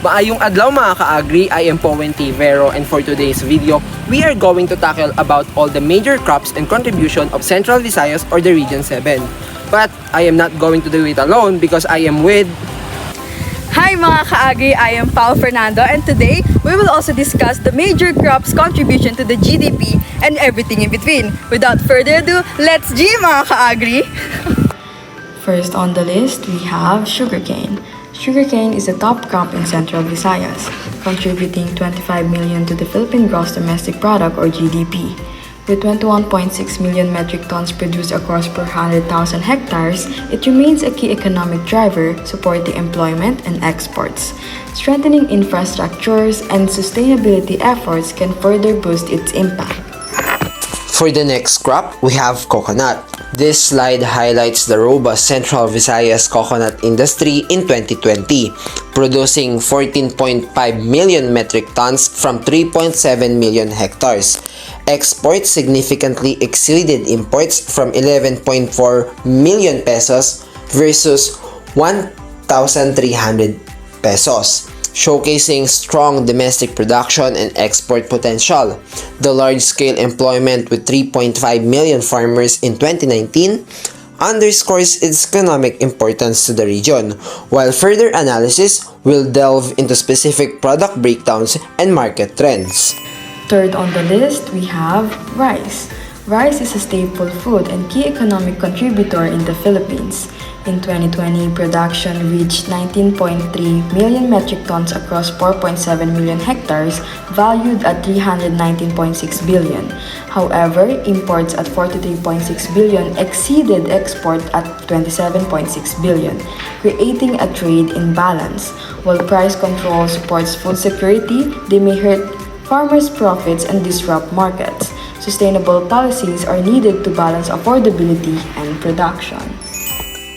Maayong adlaw mga ka-agri, I am Powen Vero, and for today's video, we are going to tackle about all the major crops and contribution of Central Visayas or the Region 7. But I am not going to do it alone because I am with... Hi mga ka-agri, I am Fernando, and today we will also discuss the major crops contribution to the GDP and everything in between. Without further ado, let's G mga ka-agri! First on the list, we have sugarcane. Sugarcane is a top crop in Central Visayas, contributing 25 million to the Philippine Gross Domestic Product or GDP. With 21.6 million metric tons produced across 400,000 hectares, it remains a key economic driver, supporting employment and exports. Strengthening infrastructures and sustainability efforts can further boost its impact. For the next crop, we have coconut. This slide highlights the robust Central Visayas coconut industry in 2020, producing 14.5 million metric tons from 3.7 million hectares. Exports significantly exceeded imports from 11.4 million pesos versus 1,300 pesos, showcasing strong domestic production and export potential. The large-scale employment with 3.5 million farmers in 2019 underscores its economic importance to the region, while further analysis will delve into specific product breakdowns and market trends. Third on the list, we have rice. Rice is a staple food and key economic contributor in the Philippines. In 2020, production reached 19.3 million metric tons across 4.7 million hectares, valued at 319.6 billion. However, imports at 43.6 billion exceeded export at 27.6 billion, creating a trade imbalance. While price control supports food security, they may hurt farmers' profits and disrupt markets. Sustainable policies are needed to balance affordability and production.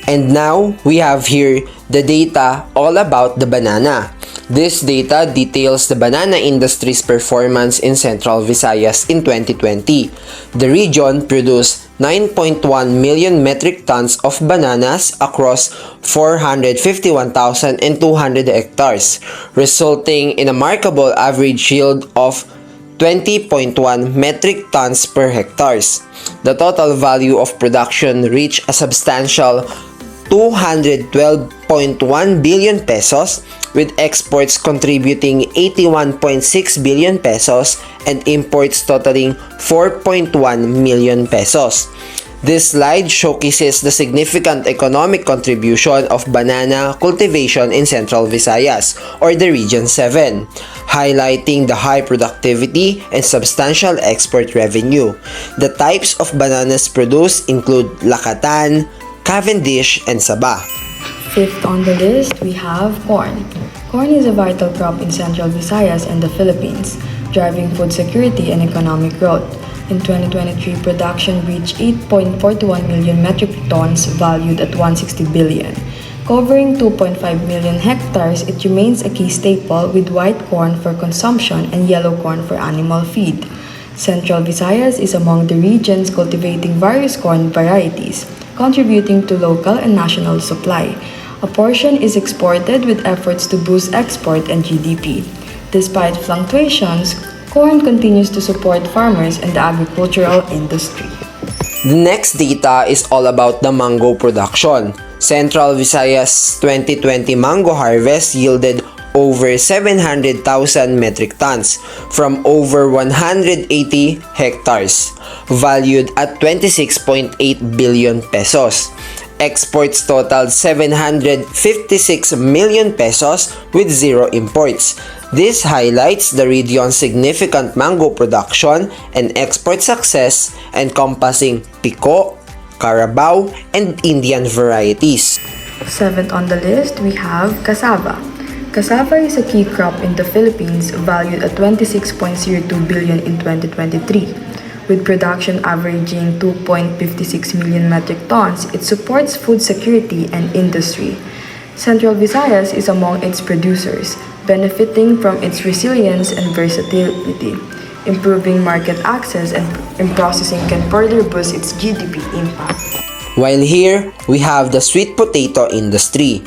And now, we have here the data all about the banana. This data details the banana industry's performance in Central Visayas in 2020. The region produced 9.1 million metric tons of bananas across 451,200 hectares, resulting in a remarkable average yield of 20.1 metric tons per hectares. The total value of production reached a substantial 212.1 billion pesos, with exports contributing 81.6 billion pesos and imports totaling 4.1 million pesos. This slide showcases the significant economic contribution of banana cultivation in Central Visayas or the Region 7, highlighting the high productivity and substantial export revenue. The types of bananas produced include Lakatan, Cavendish, and Saba. Fifth on the list, we have corn. Corn is a vital crop in Central Visayas and the Philippines, driving food security and economic growth. In 2023, production reached 8.41 million metric tons valued at 160 billion. Covering 2.5 million hectares, it remains a key staple with white corn for consumption and yellow corn for animal feed. Central Visayas is among the regions cultivating various corn varieties, contributing to local and national supply. A portion is exported with efforts to boost export and GDP. Despite fluctuations, corn continues to support farmers and the agricultural industry. The next data is all about the mango production. Central Visayas 2020 mango harvest yielded over 700,000 metric tons from over 180 hectares, valued at 26.8 billion pesos. Exports totaled 756 million pesos with zero imports. This highlights the region's significant mango production and export success, encompassing Pico, Carabao, and Indian varieties. Seventh on the list, we have cassava. Cassava is a key crop in the Philippines, valued at 26.02 billion in 2023. With production averaging 2.56 million metric tons, it supports food security and industry. Central Visayas is among its producers, benefiting from its resilience and versatility. Improving market access and processing can further boost its GDP impact. While here, we have the sweet potato industry.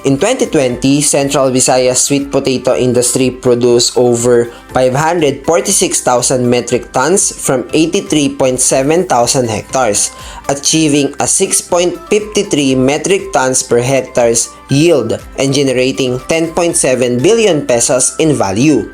In 2020, Central Visayas sweet potato industry produced over 546,000 metric tons from 83.7 thousand hectares, achieving a 6.53 metric tons per hectares yield and generating 10.7 billion pesos in value.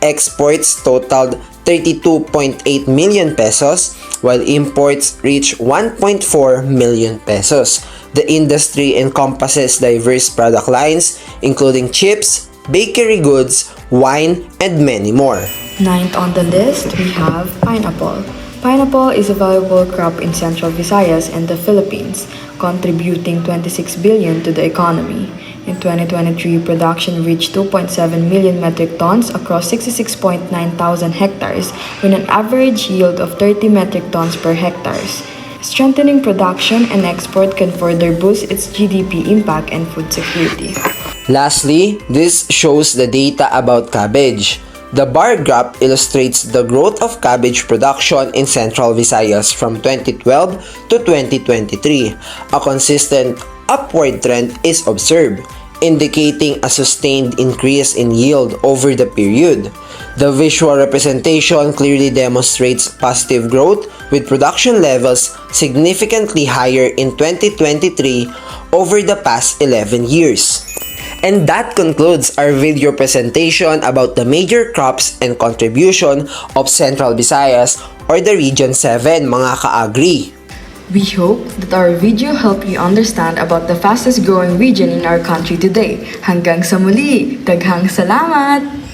Exports totaled 32.8 million pesos, while imports reached 1.4 million pesos. The industry encompasses diverse product lines, including chips, bakery goods, wine, and many more. Ninth on the list, we have pineapple. Pineapple is a valuable crop in Central Visayas and the Philippines, contributing 26 billion to the economy. In 2023, production reached 2.7 million metric tons across 66.9 thousand hectares with an average yield of 30 metric tons per hectares. Strengthening production and export can further boost its GDP impact and food security. Lastly, this shows the data about cabbage. The bar graph illustrates the growth of cabbage production in Central Visayas from 2012 to 2023. A consistent upward trend is observed, indicating a sustained increase in yield over the period. The visual representation clearly demonstrates positive growth, with production levels significantly higher in 2023 over the past 11 years. And that concludes our video presentation about the major crops and contribution of Central Visayas or the Region 7, mga ka-agri. We hope that our video helped you understand about the fastest growing region in our country today. Hanggang sa muli! Daghang salamat!